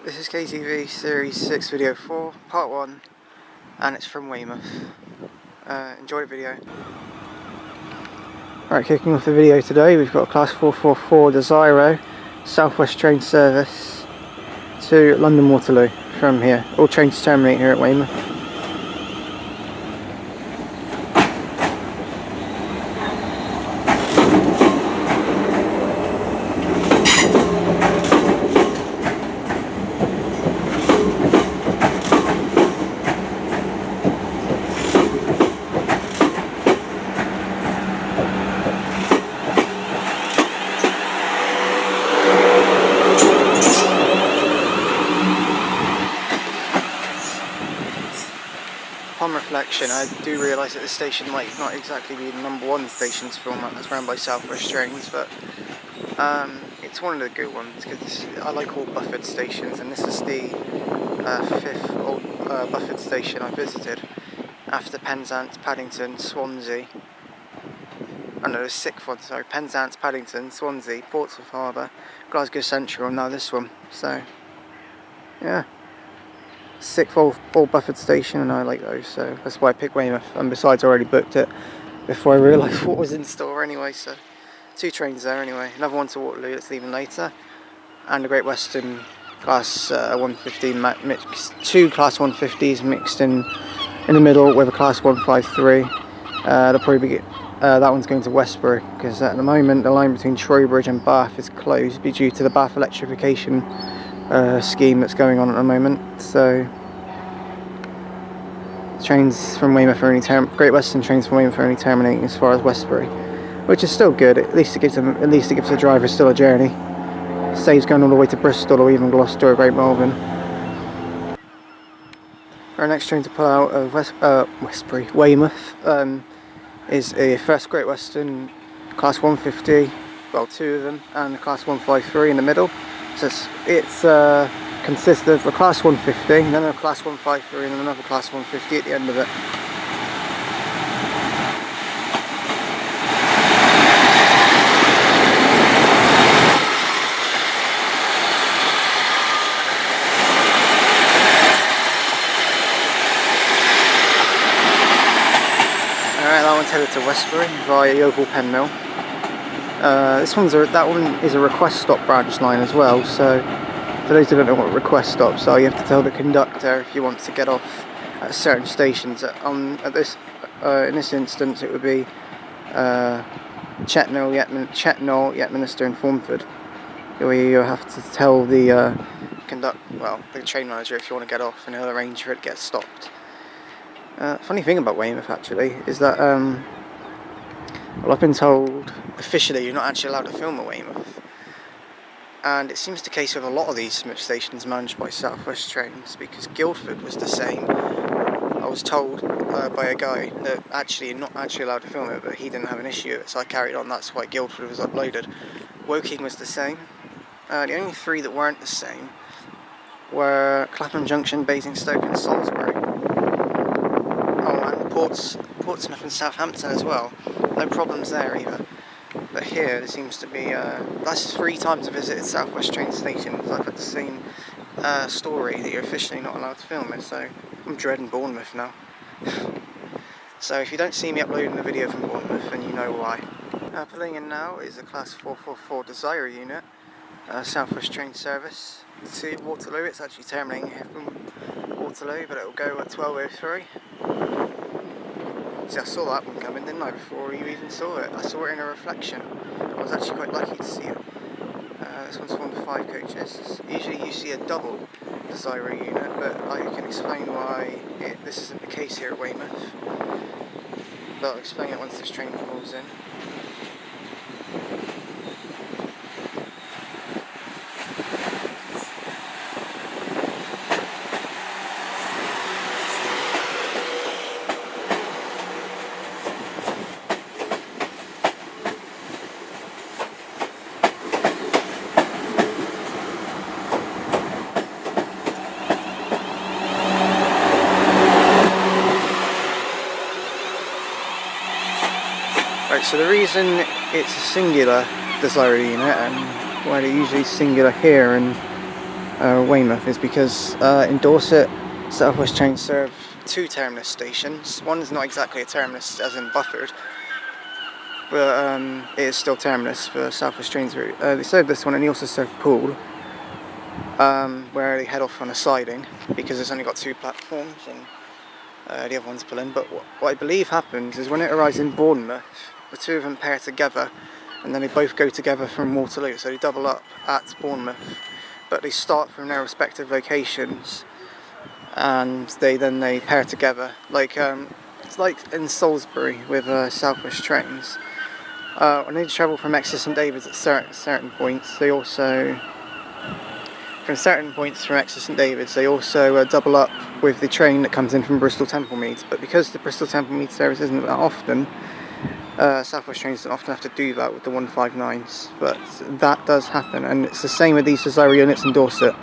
This is KTV Series 6 Video 4, Part 1, and it's from Weymouth. Enjoy the video. Alright, kicking off the video today, we've got a Class 444 Desiro Southwest train service to London Waterloo from here. All trains terminate here at Weymouth. Upon reflection, I do realise that this station might not exactly be the #1 station to film at that's run by Southwest Trains, but it's one of the good ones because I like all Buffett stations, and this is the 5th old Buffett station I visited after Penzance, Paddington, Swansea. Oh no, the 6th one, sorry, Penzance, Paddington, Swansea, Portsmouth Harbour, Glasgow Central, and now this one. So, yeah. 6th old Buffett station, and I like those, so that's why I picked Weymouth. And besides, I already booked it before I realised what was in store anyway, so 2 trains there anyway. Another one to Waterloo that's leaving later, and the Great Western Class 115 mixed, 2 Class 150s mixed in the middle with a Class 153. They'll probably be that one's going to Westbury because at the moment the line between Trowbridge and Bath is closed due to the Bath electrification scheme that's going on at the moment. So trains from Weymouth are only Great Western trains from Weymouth are only terminating as far as Westbury, which is still good. At least it gives the driver still a journey. Saves going all the way to Bristol or even Gloucester or Great Malvern. Our next train to pull out of Weymouth is a first Great Western Class 150, well 2 of them, and a Class 153 in the middle. So it's consists of a Class 150, then a Class 153, and then another Class 150 at the end of it. Alright, that one's headed to Westbury via Yeovil Pen Mill. That one is a request stop branch line as well, so for those who don't know what request stops are, you have to tell the conductor if you want to get off at certain stations. In this instance it would be Chetnall, Yetminster and Formford, where you have to tell the the train manager if you want to get off, and he'll arrange for it to get stopped. Funny thing about Weymouth actually is that well, I've been told officially you're not actually allowed to film at Weymouth, and it seems the case with a lot of these stations managed by Southwest Trains, because Guildford was the same. I was told by a guy that actually you're not actually allowed to film it, but he didn't have an issue with it, so I carried on. That's why Guildford was uploaded. Woking was the same. The only 3 that weren't the same were Clapham Junction, Basingstoke and Salisbury. Oh, and Portsmouth and Southampton as well. No problems there either. But here there seems to be, that's 3 times I visited Southwest Train stations. I've had the same story that you're officially not allowed to film it, so I'm dreading Bournemouth now. So if you don't see me uploading a video from Bournemouth, then you know why. Pulling in now is a Class 444 Desiro unit, Southwest Train service to Waterloo. It's actually terminating here from Waterloo, but it'll go at 12:03. See, I saw that one coming, didn't I, before you even saw it. I saw it in a reflection. I was actually quite lucky to see it. This one's one of the 5 coaches. Usually you see a double Desiro unit, but I can explain why this isn't the case here at Weymouth. But I'll explain it once this train pulls in. Right, so the reason it's a singular Desiro unit, and why they're usually singular here and Weymouth is because in Dorset, South West Trains serve 2 terminus stations. One is not exactly a terminus as in buffered, but it is still terminus for South West Trains route. They serve this one, and they also serve Poole, where they head off on a siding because it's only got 2 platforms and the other one's pulling. But what I believe happens is when it arrives in Bournemouth, the 2 of them pair together, and then they both go together from Waterloo, so they double up at Bournemouth, but they start from their respective locations, and they pair together. Like it's like in Salisbury with South West Trains. When they travel from Exeter St David's at certain points, they also double up with the train that comes in from Bristol Templemead. But because the Bristol Templemead service isn't that often, South West Trains don't often have to do that with the 159s, but that does happen, and it's the same with these Desire units in Dorset.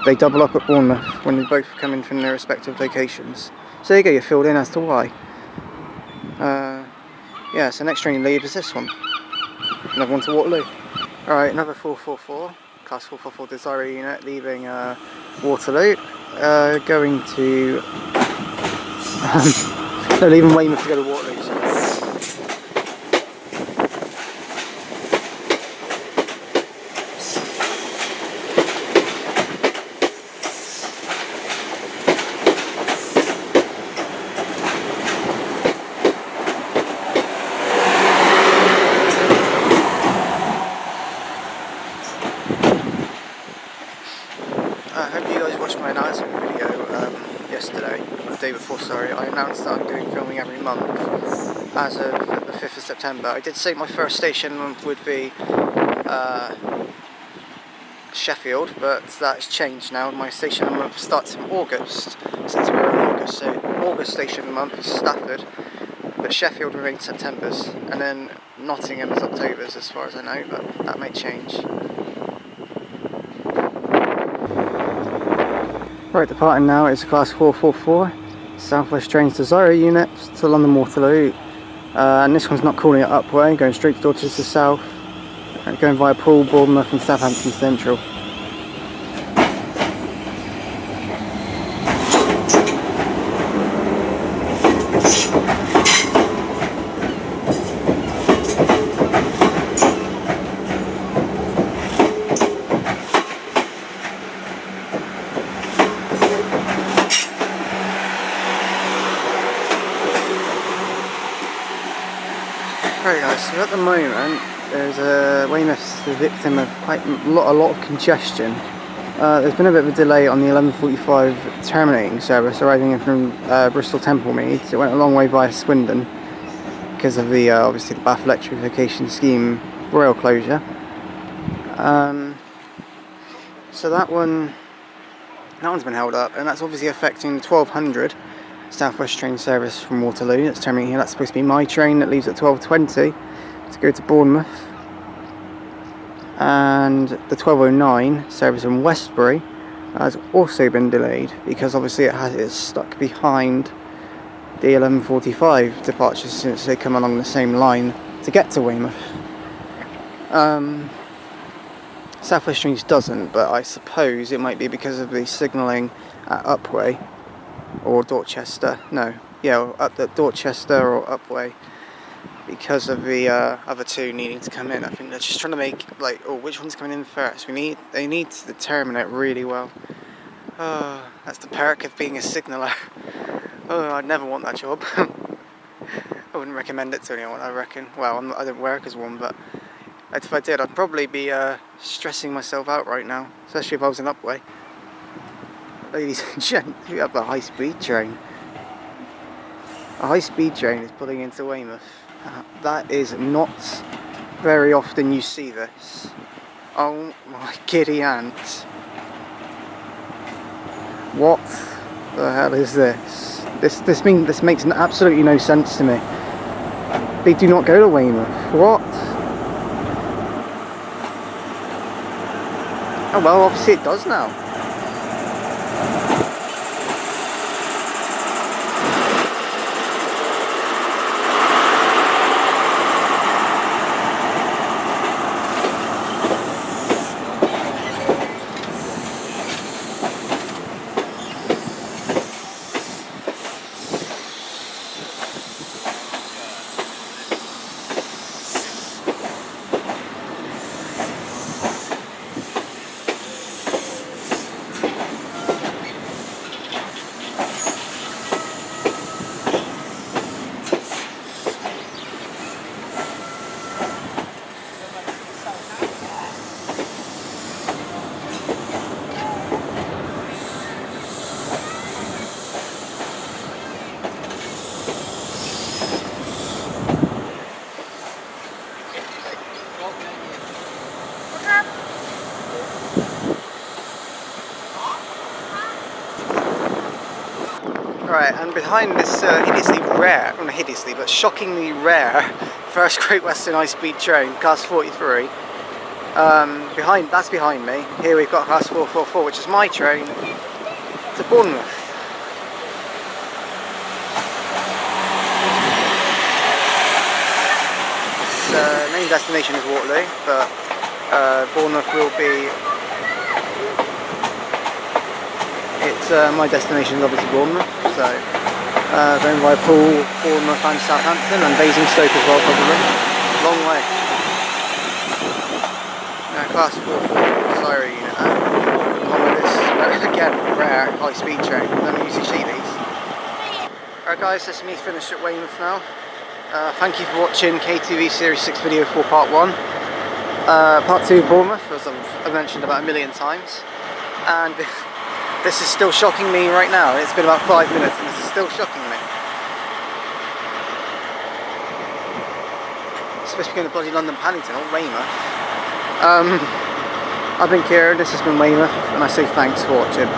They double up at Bournemouth when they both come in from their respective locations. So there you go, you're filled in as to why. Yeah, so next train you leave is this one. Another one to Waterloo. Alright, another 444, class 444 Desire unit leaving Waterloo, going to... no, leaving Weymouth to go to Waterloo, so. I hope you guys watched my announcement video yesterday, or the day before, sorry. I announced that I'm doing filming every month as of the 5th of September. I did say my first station month would be Sheffield, but that's changed now. My station month starts in August, since we're in August, so August station month is Stafford, but Sheffield remains September's, and then Nottingham is October's as far as I know, but that may change. Right, departing now is class 444, South West Trains Desire unit to London Waterloo, and this one's not calling it upway, going straight to Dorset to south, going via Poole, Bournemouth and Southampton Central. Right guys, so at the moment there's Weymouth's the victim of quite a lot of congestion. There's been a bit of a delay on the 11:45 terminating service arriving in from Bristol Templemead. It went a long way via Swindon because of the obviously the Bath electrification scheme rail closure. So that one's been held up, and that's obviously affecting the 1200 South West train service from Waterloo. That's terminating here. That's supposed to be my train that leaves at 12:20 to go to Bournemouth, and the 1209 service from Westbury has also been delayed because obviously it's stuck behind the 11:45 departures since they come along the same line to get to Weymouth. South West Trains doesn't, but I suppose it might be because of the signalling at Upway or Dorchester. No, yeah, at the Dorchester or Upway, because of the other two needing to come in. I think they're just trying to make like, oh, which one's coming in first? They need to determine it really well. Oh, that's the perk of being a signaller. Oh, I'd never want that job. I wouldn't recommend it to anyone, I reckon. Well, I don't work as one, but if I did, I'd probably be stressing myself out right now, especially if I was in Upway. Ladies and gents, we have a high-speed train. A high-speed train is pulling into Weymouth. That is not very often you see this. Oh my giddy aunt. What the hell is this? This makes absolutely no sense to me. They do not go to Weymouth. What? Oh well, obviously it does now. Right, and behind this hideously rare, well not hideously, but shockingly rare first Great Western High Speed train, class 43. That's behind me. Here we've got class 444, which is my train to Bournemouth. Its main destination is Waterloo, but Bournemouth will be. My destination is obviously Bournemouth, so going by Poole, Bournemouth and Southampton, and Basingstoke as well probably. Long way. Class 444 Syra unit, on with this, again, rare high speed train. Don't usually see these. Alright guys, this is me finished at Weymouth now. Thank you for watching KTV Series 6 video for part 1. Part 2 Bournemouth, as I've mentioned about a million times. And this is still shocking me right now. It's been about 5 minutes and this is still shocking me. It's supposed to be going to bloody London Paddington or Weymouth. I've been Kieran, this has been Weymouth, and I say thanks for watching.